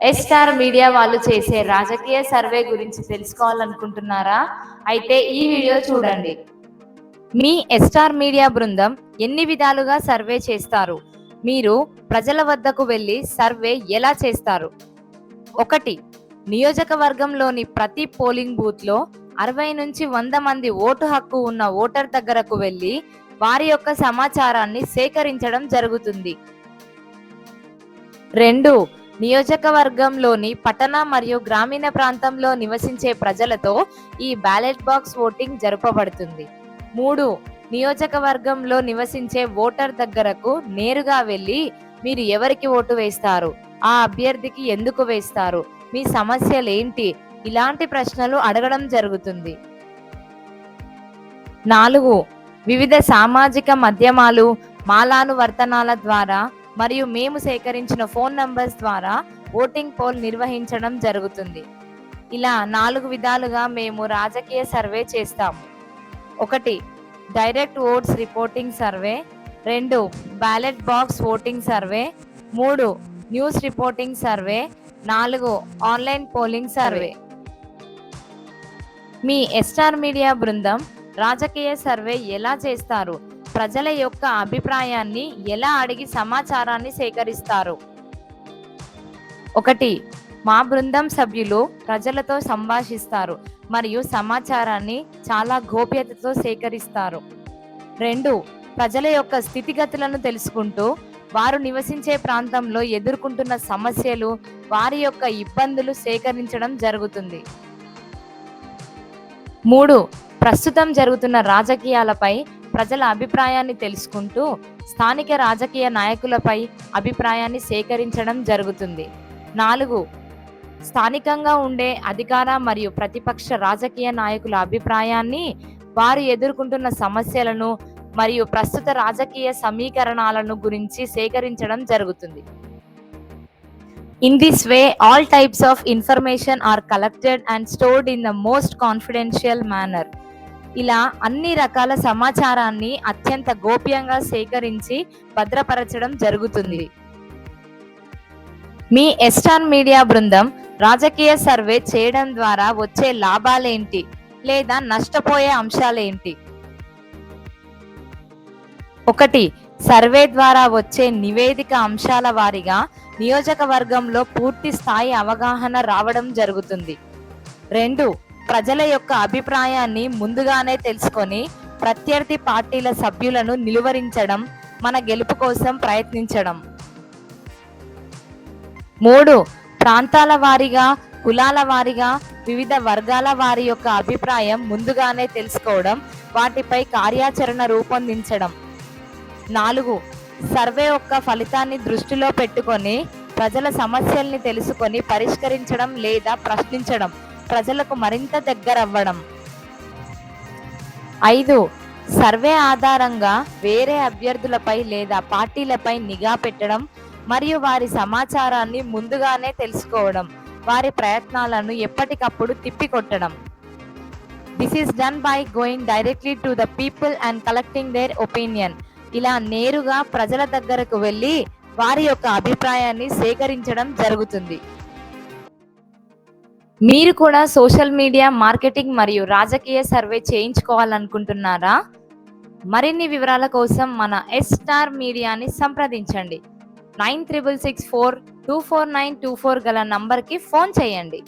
ఎస్టార్ media వాళ్ళు చేసే రాజకీయ సర్వే గురించి తెలుసుకోవాలనుకుంటున్నారా? అయితే ఈ వీడియో చూడండి. మీ ఎస్టార్ మీడియా బృందం ఎన్ని విధాలుగా సర్వే చేస్తారు? మీరు ప్రజల వద్దకు వెళ్ళి సర్వే ఎలా చేస్తారు? 1. నియోజకవర్గంలోని ప్రతి పోలింగ్ బూత్లో 60 నుంచి 100 మంది ఓటు హక్కు ఉన్న ఓటర్ దగ్గరకు వెళ్ళి వారి యొక్క సమాచారాన్ని సేకరించడం జరుగుతుంది. 2. నియోజకవర్గంలోని పట్టణ మరియు గ్రామీణ ప్రాంతంలో నివసించే ప్రజలతో ఈ బ్యాలెట్ బాక్స్ ఓటింగ్ జరపబడుతుంది. 3. నియోజకవర్గంలో నివసించే ఓటర్ దగ్గరకు నేరుగా వెళ్ళి మీరు ఎవరికి ఓటు వేస్తారు, ఆ అభ్యర్థికి ఎందుకు వేస్తారు, మీ సమస్యలేంటి, ఇలాంటి ప్రశ్నలు అడగడం జరుగుతుంది. 4. వివిధ సామాజిక మాధ్యమాలు, మాలానువర్తనాల ద్వారా మరియు మేము సేకరించిన ఫోన్ నంబర్స్ ద్వారా ఓటింగ్ పోల్ నిర్వహించడం జరుగుతుంది. ఇలా 4 విధాలుగా మేము రాజకీయ సర్వే చేస్తాము. 1. Direct votes reporting survey. 2. Ballot box voting survey. 3. News reporting survey. 4. Online polling survey. మీ ఎస్టార్ మీడియా బృందం రాజకీయ సర్వే ఎలా చేస్తారు? ప్రజల యొక్క అభిప్రాయాన్ని ఎలా అడిగి సమాచారాన్ని సేకరిస్తారు? 1. మా బృందం సభ్యులు ప్రజలతో సంభాషిస్తారు మరియు సమాచారాన్ని చాలా గోప్యతతో సేకరిస్తారు. 2. ప్రజల యొక్క స్థితిగతులను తెలుసుకుంటూ వారు నివసించే ప్రాంతంలో ఎదుర్కొంటున్న సమస్యలు, వారి యొక్క ఇబ్బందులు సేకరించడం జరుగుతుంది. 3. ప్రస్తుతం జరుగుతున్న రాజకీయాలపై ప్రజల అభిప్రాయాన్ని తెలుసుకుంటూ స్థానిక రాజకీయ నాయకులపై అభిప్రాయాన్ని సేకరించడం జరుగుతుంది. 4. స్థానికంగా ఉండే అధికార మరియు ప్రతిపక్ష రాజకీయ నాయకుల అభిప్రాయాన్ని, వారు ఎదుర్కొంటున్న సమస్యలను మరియు ప్రస్తుత రాజకీయ సమీకరణాలను గురించి సేకరించడం జరుగుతుంది. In this way, all types of information are collected and stored in the most confidential manner. ఇలా అన్ని రకాల సమాచారాన్ని అత్యంత గోప్యంగా సేకరించి భద్రపరచడం జరుగుతుంది. మీ ఎస్టార్ మీడియా బృందం రాజకీయ సర్వే చేయడం ద్వారా వచ్చే లాభాలేంటి లేదా నష్టపోయే అంశాలేంటి? 1. సర్వే ద్వారా వచ్చే నివేదిక అంశాల వారీగా నియోజకవర్గంలో పూర్తి స్థాయి అవగాహన రావడం జరుగుతుంది. 2. ప్రజల యొక్క అభిప్రాయాన్ని ముందుగానే తెలుసుకొని ప్రత్యర్థి పార్టీల సభ్యులను నిలువరించడం, మన గెలుపు కోసం ప్రయత్నించడం. 3. ప్రాంతాల వారీగా, కులాల వారీగా, వివిధ వర్గాల వారి యొక్క అభిప్రాయం ముందుగానే తెలుసుకోవడం, వాటిపై కార్యాచరణ రూపొందించడం. 4. సర్వే యొక్క ఫలితాన్ని దృష్టిలో పెట్టుకొని ప్రజల సమస్యల్ని తెలుసుకొని పరిష్కరించడం లేదా ప్రశ్నించడం, ప్రజలకు మరింత దగ్గరవ్వడం. 5. సర్వే ఆధారంగా వేరే అభ్యర్థులపై లేదా పార్టీలపై నిఘా పెట్టడం మరియు వారి సమాచారాన్ని ముందుగానే తెలుసుకోవడం, వారి ప్రయత్నాలను ఎప్పటికప్పుడు తిప్పికొట్టడం. This is done by going directly to the people and collecting their opinion. ఇలా నేరుగా ప్రజల దగ్గరకు వెళ్ళి వారి యొక్క అభిప్రాయాన్ని సేకరించడం జరుగుతుంది. మీరు కూడా సోషల్ మీడియా మార్కెటింగ్ మరియు రాజకీయ సర్వే చేయించుకోవాలనుకుంటున్నారా? మరిన్ని వివరాల కోసం మన ఎస్టార్ మీడియాని సంప్రదించండి. 9664244924 గల నంబర్కి ఫోన్ చేయండి.